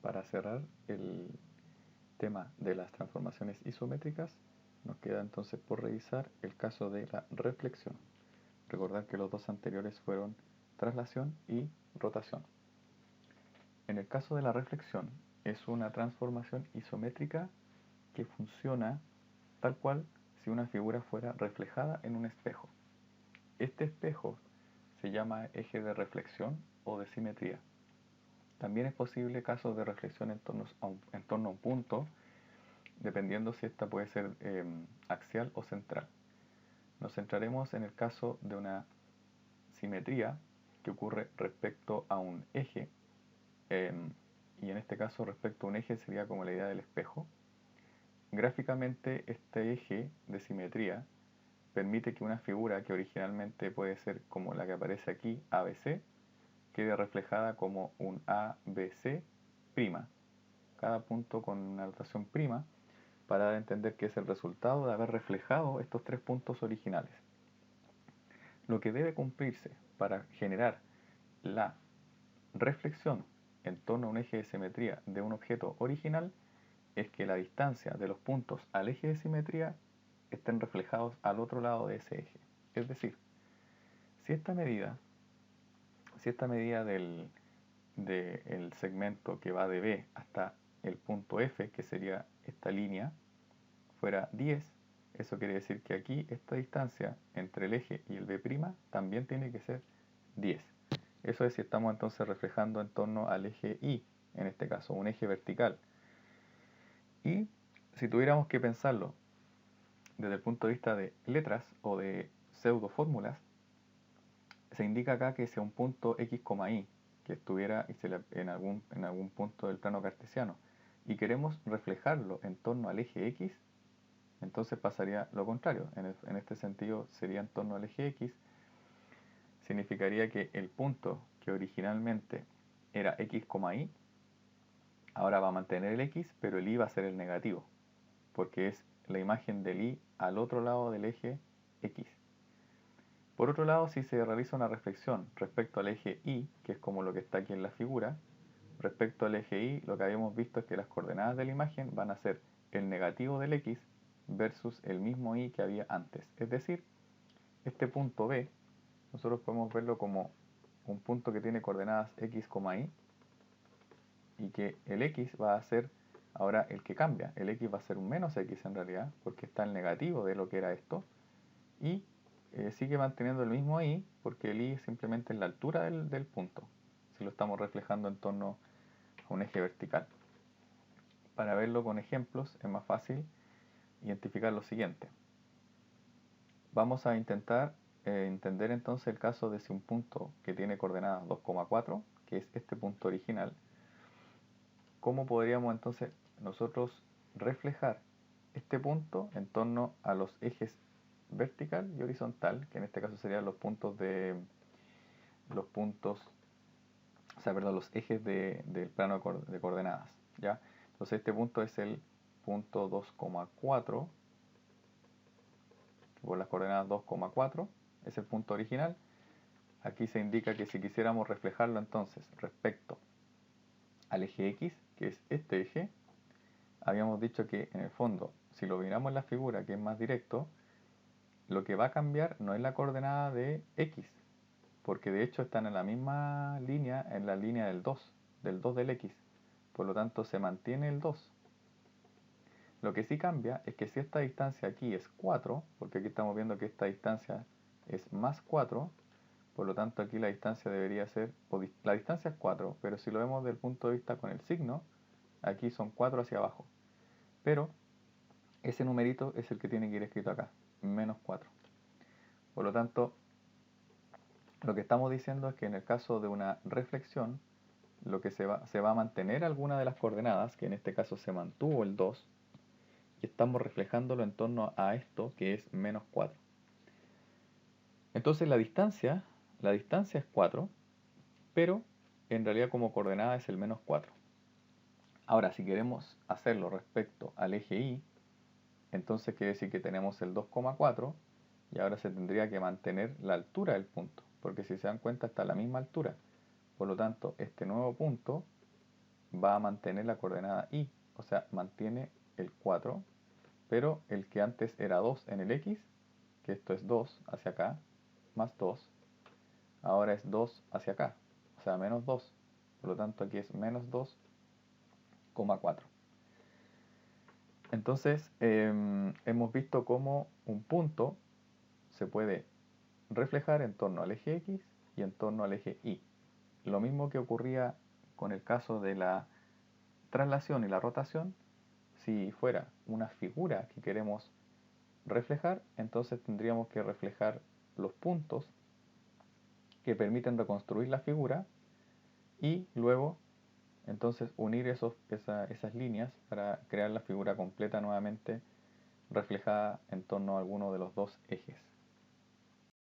para cerrar el tema de las transformaciones isométricas, nos queda entonces por revisar el caso de la reflexión. Recordar que los dos anteriores fueron traslación y rotación. En el caso de la reflexión, es una transformación isométrica que funciona tal cual si una figura fuera reflejada en un espejo. Este espejo se llama eje de reflexión o de simetría. También es posible casos de reflexión en torno a un punto, dependiendo si esta puede ser axial o central. Nos centraremos en el caso de una simetría que ocurre respecto a un eje, y en este caso respecto a un eje sería como la idea del espejo. Gráficamente este eje de simetría permite que una figura que originalmente puede ser como la que aparece aquí, ABC, quede reflejada como un ABC', cada punto con una notación prima, para dar a entender que es el resultado de haber reflejado estos tres puntos originales. Lo que debe cumplirse para generar la reflexión en torno a un eje de simetría de un objeto original es que la distancia de los puntos al eje de simetría estén reflejados al otro lado de ese eje. Es decir, si esta medida del segmento que va de B hasta el punto F, que sería esta línea, fuera 10, eso quiere decir que aquí esta distancia entre el eje y el B' también tiene que ser 10. Eso es si estamos entonces reflejando en torno al eje Y, en este caso, un eje vertical. Y si tuviéramos que pensarlo desde el punto de vista de letras o de pseudo fórmulas, se indica acá que sea un punto x, y que estuviera en algún punto del plano cartesiano y queremos reflejarlo en torno al eje x, entonces pasaría lo contrario. En este sentido sería en torno al eje x, significaría que el punto que originalmente era x, y, ahora va a mantener el x, pero el y va a ser el negativo, porque es la imagen del y al otro lado del eje x. Por otro lado, si se realiza una reflexión respecto al eje Y, que es como lo que está aquí en la figura, respecto al eje Y, lo que habíamos visto es que las coordenadas de la imagen van a ser el negativo del X versus el mismo Y que había antes. Es decir, este punto B, nosotros podemos verlo como un punto que tiene coordenadas X, Y que el X va a ser ahora el que cambia. El X va a ser un menos X en realidad, porque está el negativo de lo que era esto, y sigue manteniendo el mismo Y, porque el Y es simplemente en la altura del punto, si lo estamos reflejando en torno a un eje vertical. Para verlo con ejemplos es más fácil identificar lo siguiente. Vamos a intentar entender entonces el caso de si un punto que tiene coordenadas 2,4, que es este punto original, ¿cómo podríamos entonces nosotros reflejar este punto en torno a los ejes vertical y horizontal, que en este caso serían los puntos, los ejes del plano de coordenadas, ¿ya? Entonces este punto es el punto 2,4, por las coordenadas 2,4, es el punto original. Aquí se indica que si quisiéramos reflejarlo entonces respecto al eje X, que es este eje, habíamos dicho que en el fondo, si lo miramos en la figura, que es más directo, lo que va a cambiar no es la coordenada de X, porque de hecho están en la misma línea, en la línea del 2 del X, por lo tanto se mantiene el 2. Lo que sí cambia es que si esta distancia aquí es 4, porque aquí estamos viendo que esta distancia es más 4, por lo tanto aquí la distancia debería ser, la distancia es 4, pero si lo vemos desde el punto de vista con el signo, aquí son 4 hacia abajo, pero ese numerito es el que tiene que ir escrito acá, menos 4. Por lo tanto, lo que estamos diciendo es que en el caso de una reflexión, lo que se va a mantener alguna de las coordenadas, que en este caso se mantuvo el 2, y estamos reflejándolo en torno a esto que es menos 4. Entonces la distancia es 4, pero en realidad como coordenada es el menos 4. Ahora, si queremos hacerlo respecto al eje Y, entonces quiere decir que tenemos el 2,4 y ahora se tendría que mantener la altura del punto, porque si se dan cuenta está a la misma altura. Por lo tanto, este nuevo punto va a mantener la coordenada y, o sea, mantiene el 4, pero el que antes era 2 en el x, que esto es 2 hacia acá, más 2, ahora es 2 hacia acá, o sea, menos 2. Por lo tanto, aquí es menos 2,4. Entonces, hemos visto cómo un punto se puede reflejar en torno al eje X y en torno al eje Y. Lo mismo que ocurría con el caso de la traslación y la rotación, si fuera una figura que queremos reflejar, entonces tendríamos que reflejar los puntos que permiten reconstruir la figura y luego entonces unir esas líneas para crear la figura completa nuevamente reflejada en torno a alguno de los dos ejes.